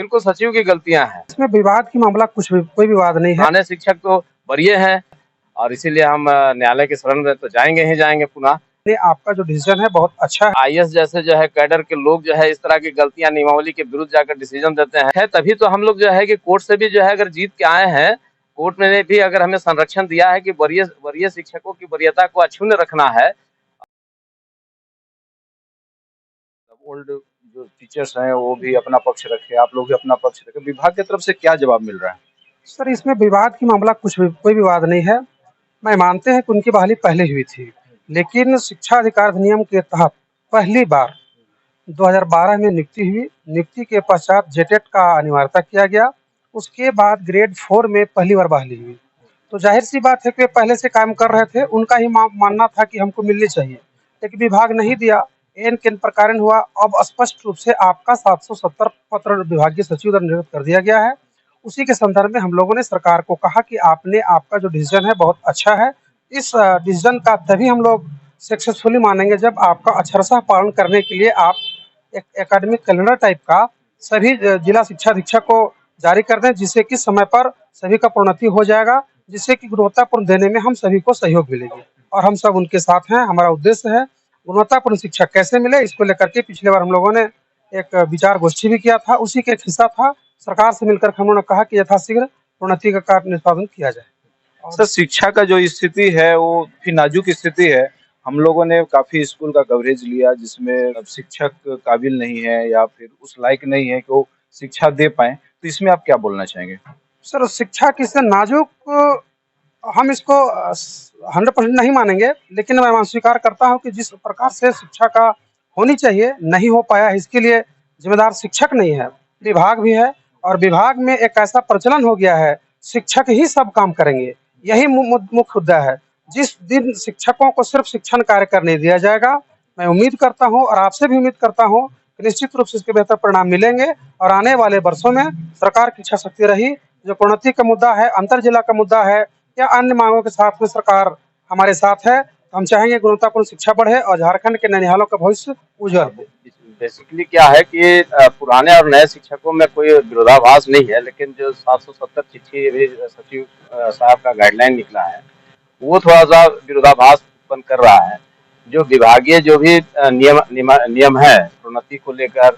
बिल्कुल सचिव की गलतियां हैं। इसमें विवाद की मामला कुछ भी, कोई विवाद नहीं है। पुराने शिक्षक तो वरीय हैं और इसीलिए हम न्यायालय की शरण में तो जाएंगे ही जाएंगे पुनः। आपका जो डिसीजन है बहुत अच्छा है। आईएएस जैसे जो है कैडर के लोग जो है इस तरह की गलतियां नियमावली के विरुद्ध जाकर डिसीजन देते हैं, तभी तो हम लोग जो है कि कोर्ट से भी जो है अगर जीत के आए हैं, कोर्ट ने भी अगर हमें संरक्षण दिया है कि वरीय शिक्षकों की वरीयता को अक्षुण्ण रखना है। ओल्ड जो टीचर्स हैं वो भी अपना पक्ष रखे, आप लोग भी अपना पक्ष रखे, विभाग की तरफ से क्या जवाब मिल रहा है? सर इसमें विवाद की मामला कुछ भी, कोई विवाद नहीं है। मैं मानते हैं कि उनकी बहाली पहले हुई थी, लेकिन शिक्षा अधिकार अधिनियम के तहत पहली बार 2012 में नियुक्ति हुई। नियुक्ति के पश्चात जेटेट का अनिवार्यता किया गया। उसके बाद ग्रेड 4 में पहली बार बहाली हुई। तो जाहिर सी बात है कि पहले से काम कर रहे थे, उनका ही मानना था कि हमको मिलनी चाहिए, लेकिन विभाग नहीं दिया। एन किन प्रकार हुआ, अब स्पष्ट रूप से आपका 770 पत्र विभागीय सचिव द्वारा निर्गत कर दिया गया है। उसी के संदर्भ में हम लोगों ने सरकार को कहा कि आपका जो डिसीजन है बहुत अच्छा है। इस डिसीजन का तभी हम लोग सक्सेसफुली मानेंगे जब आपका अक्षरशः पालन करने के लिए आप एक एकेडमिक कैलेंडर टाइप का सभी जिला शिक्षा अधीक्षक को जारी कर दें, जिससे कि समय पर सभी का प्रोन्नति हो जाएगा, जिससे कि गुणवत्तापूर्ण देने में हम सभी को सहयोग मिलेगी और हम सब उनके साथ हैं। हमारा उद्देश्य है गुणवत्तापूर्ण शिक्षा कैसे मिले, इसको लेकर के पिछले बार हम लोगों ने एक विचार गोष्ठी भी किया था, उसी का एक हिस्सा था। सरकार से मिलकर हम लोगों ने कहा कि यथाशीघ्र प्रोन्नति का कार्य निष्पादन किया जाए। सर शिक्षा का जो स्थिति है वो काफी नाजुक स्थिति है। हम लोगों ने काफी स्कूल का कवरेज लिया जिसमें अब शिक्षक काबिल नहीं है या फिर उस लायक नहीं है कि वो शिक्षा दे पाए, तो इसमें आप क्या बोलना चाहेंगे? सर शिक्षा किससे नाजुक, हम इसको 100% नहीं मानेंगे, लेकिन मैं स्वीकार करता हूं कि जिस प्रकार से शिक्षा का होनी चाहिए नहीं हो पाया, इसके लिए जिम्मेदार शिक्षक नहीं है, विभाग भी है। और विभाग में एक ऐसा प्रचलन हो गया है, शिक्षक ही सब काम करेंगे, यही मुख्य मुद्दा है। जिस दिन शिक्षकों को सिर्फ शिक्षण कार्य करने दिया जाएगा, मैं उम्मीद करता हूं और आपसे भी उम्मीद करता हूं कि निश्चित रूप से इसके बेहतर परिणाम मिलेंगे और आने वाले वर्षों में सरकार की इच्छा शक्ति रही, जो प्रोन्नति का मुद्दा है, अंतर जिला का मुद्दा है या अन्य मांगों के साथ में सरकार हमारे साथ है, तो हम चाहेंगे गुणवत्तापूर्ण शिक्षा बढ़े और झारखंड के ननिहालों का भविष्य उज्जवल हो। बेसिकली क्या है कि पुराने और नए शिक्षकों में कोई विरोधाभास नहीं है, लेकिन जो 770 चिट्ठी भी सचिव साहब का गाइडलाइन निकला है वो थोड़ा सा विरोधाभास उत्पन्न कर रहा है। जो विभागीय जो भी नियम है प्रोन्नति को लेकर,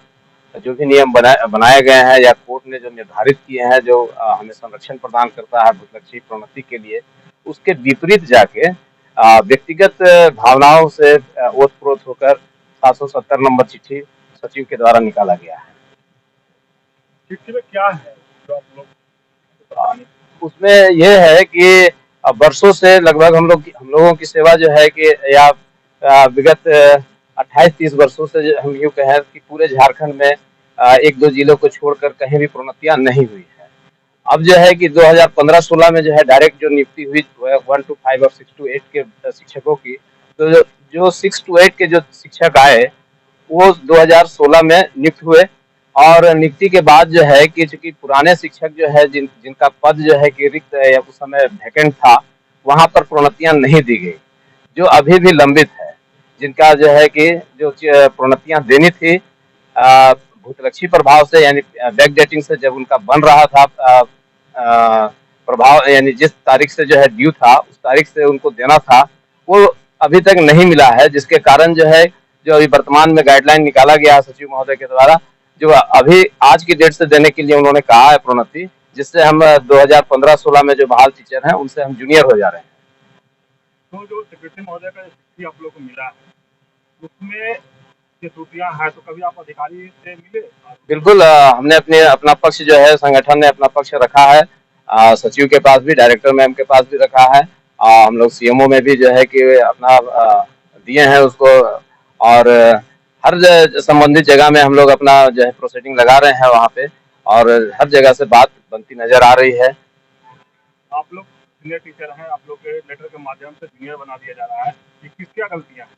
जो भी नियम बनाए गए हैं या कोर्ट ने जो निर्धारित किए हैं, जो हमें संरक्षण प्रदान करता है भूतलक्षी प्रोन्नति के लिए, उसके विपरीत जाके व्यक्तिगत भावनाओं से ओतप्रोत होकर 770 नंबर चिट्ठी सचिव के द्वारा निकाला गया है। चिट्ठी में क्या है जो आप लोग? उसमें यह है कि वर्षों से लगभग हम लोगों की सेवा जो है कि या विगत 28-30 वर्षों से हम यूँ कहें कि पूरे झारखंड में एक दो जिलों को छोड़कर कहीं भी प्रोन्नतियां नहीं हुई है। अब जो है कि 2015-16 में जो है डायरेक्ट जो नियुक्ति हुई 1 to 5 और 6 to 8 के शिक्षकों की, तो जो 6 to 8 के जो शिक्षक आए वो 2016 में नियुक्त हुए और नियुक्ति के बाद जो है कि चूंकि पुराने शिक्षक जो है जिनका पद जो है कि रिक्त है या उस समय वैकेंट था, वहां पर प्रोन्नतियां नहीं दी गई, जो अभी भी लंबित है, जिनका जो है कि जो प्रोन्नतियां देनी थी भूतलक्षी प्रभाव से यानी बैक डेटिंग से जब उनका बन रहा था प्रभाव, यानी जिस तारीख से जो है ड्यू था उस तारीख से उनको देना था, वो अभी तक नहीं मिला है, जिसके कारण जो है जो अभी वर्तमान में गाइडलाइन निकाला गया है सचिव महोदय के द्वारा, जो अभी आज की डेट से देने के लिए उन्होंने कहा है प्रोन्नति, जिससे हम 2015-16 में जो बहाल टीचर हैं उनसे हम जूनियर हो जा रहे हैं। तो जो सेक्रेटरी महोदय का चिट्ठी आप लोग को मिला है उसमें त्रुटियां हैं, तो कभी आप अधिकारी से मिले? बिल्कुल, हमने अपना पक्ष जो है, संगठन ने अपना पक्ष रखा है, सचिव के पास भी, डायरेक्टर मैम के पास भी रखा है, हम लोग सीएमओ में भी जो है कि अपना दिए हैं उसको, और हर संबंधित जगह में हम लोग अपना जो है प्रोसीडिंग लगा रहे हैं वहाँ पे, और हर जगह से बात बनती नजर आ रही है। आप लोग सीनियर टीचर हैं, आप लोग के लेटर के माध्यम से जूनियर बना दिया जा रहा है, ये किसकी गलतियां हैं?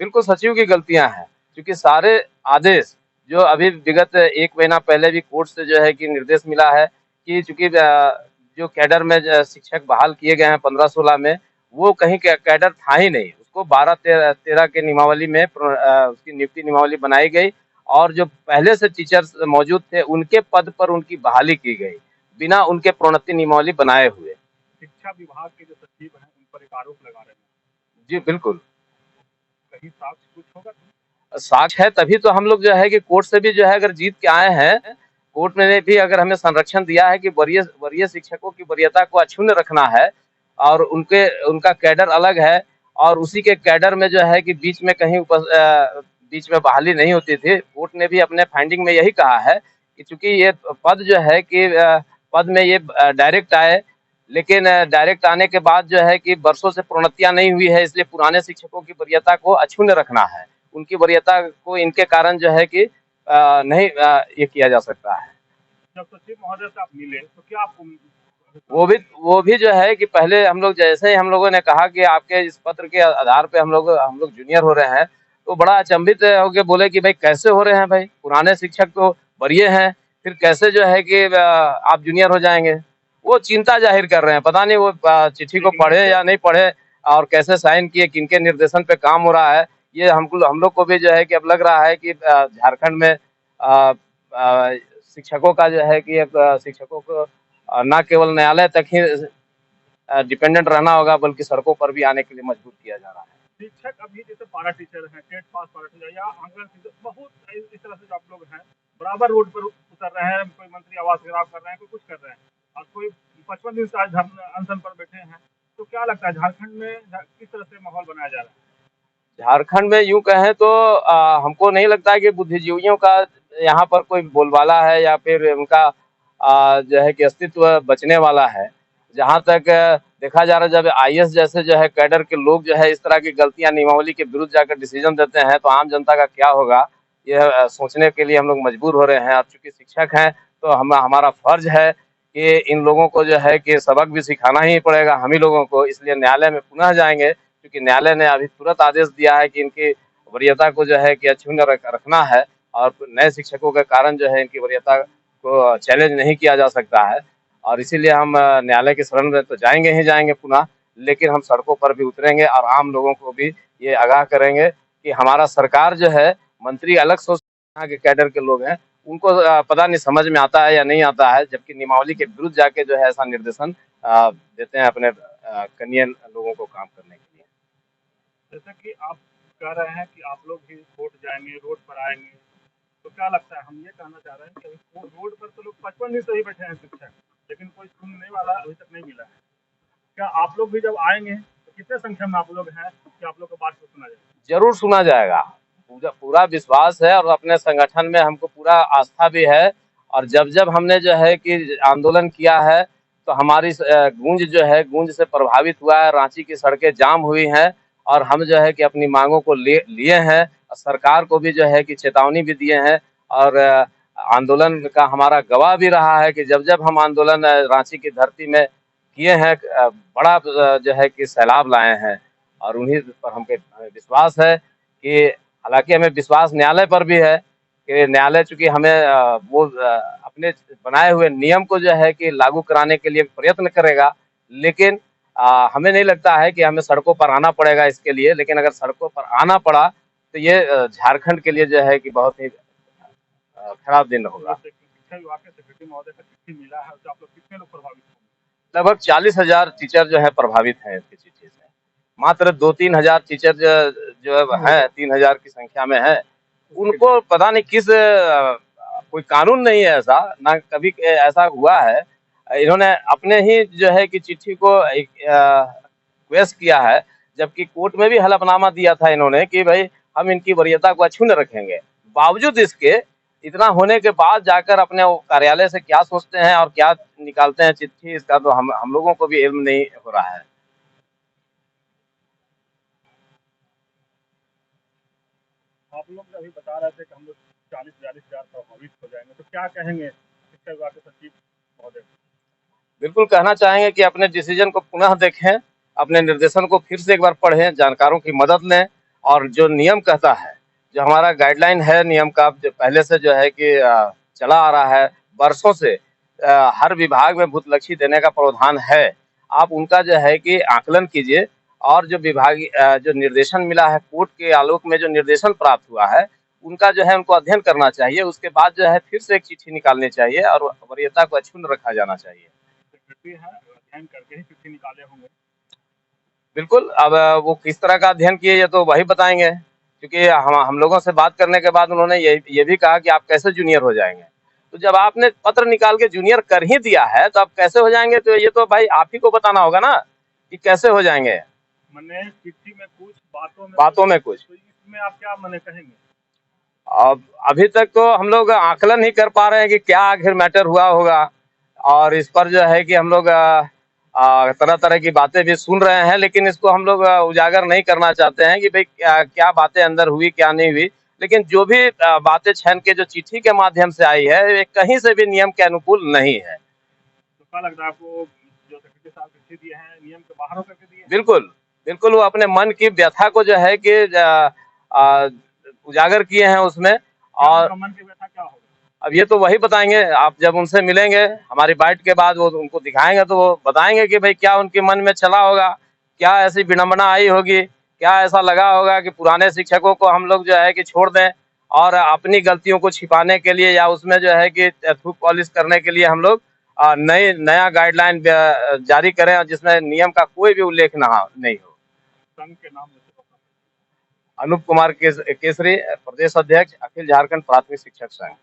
बिल्कुल सचिव की गलतियां हैं, क्योंकि सारे आदेश जो अभी विगत 1 महीना पहले भी कोर्ट से जो है कि निर्देश मिला है कि चूंकि जो कैडर में शिक्षक बहाल किए गए हैं 15-16 में, वो कहीं कैडर था ही नहीं, उसको 12-13 के नियमावली में उसकी नियुक्ति नियमावली बनाई गई और जो पहले से टीचर्स मौजूद थे उनके पद पर उनकी बहाली की गई बिना उनके प्रोन्नति नियमावली बनाए हुए। शिक्षा विभाग के जो सचिव हैं उन पर एक आरोप लगा रहे हैं, जी बिल्कुल। कहीं साक्ष्य कुछ होगा? साक्ष्य है तभी तो हम लोग जो है कि कोर्ट से भी जो है अगर जीत के आए हैं, कोर्ट ने भी अगर हमें संरक्षण दिया है कि वरीय वरीय शिक्षकों की वरीयता को अक्षुण्ण रखना है और उनका कैडर अलग है और उसी के कैडर में जो है कि बीच में कहीं बीच में बहाली नहीं होती थी। कोर्ट ने भी अपने फाइंडिंग में यही कहा है कि चूंकि ये पद जो है कि पद में ये डायरेक्ट आए, लेकिन डायरेक्ट आने के बाद जो है कि वर्षों से प्रोन्नतियां नहीं हुई है, इसलिए पुराने शिक्षकों की वरीयता को अक्षुण्ण रखना है। उनकी वरीयता को इनके कारण जो है कि नहीं ये किया जा सकता है। जब सचिव महोदय से आप मिले तो क्या आपको वो भी जो है कि पहले हम लोग जैसे ही हम लोगों ने कहा कि आपके इस पत्र के आधार पे हम लोग जूनियर हो रहे हैं, तो बड़ा अचंभित होके बोले कि भाई कैसे हो रहे हैं भाई, पुराने शिक्षक तो वरीय हैं, फिर कैसे जो है कि आप जूनियर हो जाएंगे। वो चिंता जाहिर कर रहे हैं, पता नहीं वो चिट्ठी को पढ़े या नहीं पढ़े और कैसे साइन किए, किनके निर्देशन पे काम हो रहा है। ये हम लोग को भी जो है कि अब लग रहा है कि झारखंड में शिक्षकों का जो है कि शिक्षकों को न केवल न्यायालय तक ही डिपेंडेंट रहना होगा बल्कि सड़कों पर भी आने के लिए मजबूर किया जा रहा है। शिक्षक अभी जैसे पारा टीचर हैं, टेट पास पारा टीचर या आंगन टीचर, बहुत इस तरह से जो आप लोग हैं बराबर रोड पर उतर रहे हैं, कोई मंत्री आवास घेराव कर रहे हैं, कोई कुछ कर रहे हैं और कोई 55 दिन से आज अनशन पर बैठे हैं। तो क्या लगता है झारखंड में किस तरह से माहौल बनाया जा रहा है? झारखंड में यूं कहें तो हमको नहीं लगता है कि बुद्धिजीवियों का यहाँ पर कोई बोलबाला है या फिर उनका जो है कि अस्तित्व बचने वाला है। जहाँ तक देखा जा रहा है, जब आईएएस जैसे जो है कैडर के लोग जो है इस तरह की गलतियां नियमावली के विरुद्ध जाकर डिसीजन देते हैं तो आम जनता का क्या होगा, यह सोचने के लिए हम लोग मजबूर हो रहे हैं। और चूंकि शिक्षक हैं तो हमारा फर्ज है कि इन लोगों को जो है कि सबक भी सिखाना ही पड़ेगा हम ही लोगों को। इसलिए न्यायालय में पुनः जाएंगे, क्योंकि न्यायालय ने अभी तुरंत आदेश दिया है कि इनकी वरीयता को जो है कि अक्षुण्ण रखना है और नए शिक्षकों के कारण जो है इनकी वरीयता को चैलेंज नहीं किया जा सकता है। और इसीलिए हम न्यायालय की शरण में तो जाएंगे ही जाएंगे पुनः, लेकिन हम सड़कों पर भी उतरेंगे और आम लोगों को भी ये आगाह करेंगे कि हमारा सरकार जो है, मंत्री अलग सोच यहाँ के कैडर के लोग हैं, उनको पता नहीं समझ में आता है या नहीं आता है, जबकि नियमावली के विरुद्ध जाके जो है ऐसा निर्देशन देते हैं अपने कनीय लोगों को काम करने के लिए। जैसे कि आप कह रहे हैं कि आप लोग भी कोर्ट जाएंगे, रोड पर आएंगे, तो क्या लगता है, हम ये कहना चाह रहे हैं कि रोड पर तो लोग 55 दिन से ही बैठे हैं शिक्षक, लेकिन कोई सुनने वाला अभी तक नहीं मिला है। क्या आप लोग भी जब आएंगे तो कितने संख्या में आप लोग हैं कि आप लोग की बात को सुना जाए? जरूर सुना जाएगा, पूरा विश्वास है और अपने संगठन में हमको पूरा आस्था भी है। और जब हमने जो है कि आंदोलन किया है तो हमारी गूंज जो है, गूंज से प्रभावित हुआ है, रांची की सड़कें जाम हुई हैं और हम जो है कि अपनी मांगों को लिए हैं, सरकार को भी जो है कि चेतावनी भी दिए हैं। और आंदोलन का हमारा गवाह भी रहा है कि जब हम आंदोलन रांची की धरती में किए हैं, बड़ा जो है कि सैलाब लाए हैं। और उन्हीं पर हमें विश्वास है कि, हालांकि हमें विश्वास न्यायालय पर भी है कि न्यायालय चूंकि हमें अपने बनाए हुए नियम को जो है कि लागू कराने के लिए प्रयत्न करेगा, लेकिन हमें नहीं लगता है कि हमें सड़कों पर आना पड़ेगा इसके लिए। लेकिन अगर सड़कों पर आना पड़ा तो ये झारखंड के लिए जो है कि बहुत ही खराब दिन होगा। शिक्षा विभाग के सेक्रेटरी महोदय का चिट्ठी मिला है, तो आप लोग कितने लोग प्रभावित होंगे? लगभग 40,000 टीचर जो है प्रभावित हैं इसकी चिट्ठी से। मात्र 2-3 हजार टीचर जो है 3,000 की संख्या में है, उनको पता नहीं किस कोई कानून नहीं है ऐसा, ना कभी ऐसा हुआ है। इन्होंने अपने ही जो है कि चिट्ठी को रिक्वेस्ट किया है, जबकि कोर्ट में भी हलफनामा दिया था इन्होंने कि भाई हम इनकी वरीयता को अक्षुण्ण रखेंगे। बावजूद इसके, इतना होने के बाद जाकर अपने कार्यालय से क्या सोचते हैं और क्या निकालते हैं चिट्ठी, इसका तो हम लोगों को भी इल्म नहीं हो रहा है। आप लोग अभी बता रहे थे कि हम लोग 40-42 हजार प्रभावित हो जाएंगे, तो क्या कहेंगे शिक्षा विभाग के सचिव महोदय? बिल्कुल कहना चाहेंगे कि अपने डिसीजन को पुनः देखें, अपने निर्देशन को फिर से एक बार पढ़ें, जानकारों की मदद लें और जो नियम कहता है, जो हमारा गाइडलाइन है नियम का, जो पहले से जो है कि चला आ रहा है वर्षों से, हर विभाग में भूतलक्षी देने का प्रावधान है। आप उनका जो है कि आकलन कीजिए और जो विभागीय जो निर्देशन मिला है, कोर्ट के आलोक में जो निर्देशन प्राप्त हुआ है, उनका जो है उनको अध्ययन करना चाहिए। उसके बाद जो है फिर से एक चिट्ठी निकालनी चाहिए और वरीयता को अक्षुण्ण रखा जाना चाहिए। सेक्रेटरी है, अध्ययन करके ही चिट्ठी निकाले होंगे। बिल्कुल, अब वो किस तरह का अध्ययन किए ये तो वही बताएंगे, क्योंकि हम लोगों से बात करने के बाद उन्होंने ये भी कहा कि आप कैसे जूनियर हो जाएंगे। तो जब आपने पत्र निकाल के जूनियर कर ही दिया है तो आप कैसे हो जाएंगे, तो ये तो भाई आप ही को बताना होगा ना कि कैसे हो जाएंगे। मैंने चिट्ठी में कुछ बातों में कुछ, तो इसमें आप क्या मैंने कहेंगे? अब अभी तक तो हम लोग आकलन ही कर पा रहे हैं कि क्या आखिर मैटर हुआ होगा, और इस पर जो है कि हम लोग तरह तरह की बातें भी सुन रहे हैं, लेकिन इसको हम लोग उजागर नहीं करना चाहते हैं कि भाई क्या बातें अंदर हुई क्या नहीं हुई। लेकिन जो भी बातें छन के जो चिट्ठी के माध्यम से आई है, ये कहीं से भी नियम के अनुकूल नहीं है। तो क्या लगता है आपको, जो सेक्रेटरी साहब चिट्ठी दिए हैं नियम के बाहर होकर के दिए हैं? बिल्कुल बिल्कुल, वो अपने मन की व्यथा को जो है कि उजागर किए हैं उसमें। और उनका मन की व्यथा क्या होगा? अब ये तो वही बताएंगे, आप जब उनसे मिलेंगे हमारी बाइट के बाद, वो उनको दिखाएंगे तो वो बताएंगे कि भाई क्या उनके मन में चला होगा, क्या ऐसी विडंबना आई होगी, क्या ऐसा लगा होगा कि पुराने शिक्षकों को हम लोग जो है कि छोड़ दें और अपनी गलतियों को छिपाने के लिए या उसमें जो है कि थूक पॉलिश करने के लिए हम लोग नया गाइडलाइन जारी करें जिसमें नियम का कोई भी उल्लेख नहीं हो। संघ के नाम में अनूप कुमार केसरी, प्रदेश अध्यक्ष, अखिल झारखंड प्राथमिक शिक्षक संघ।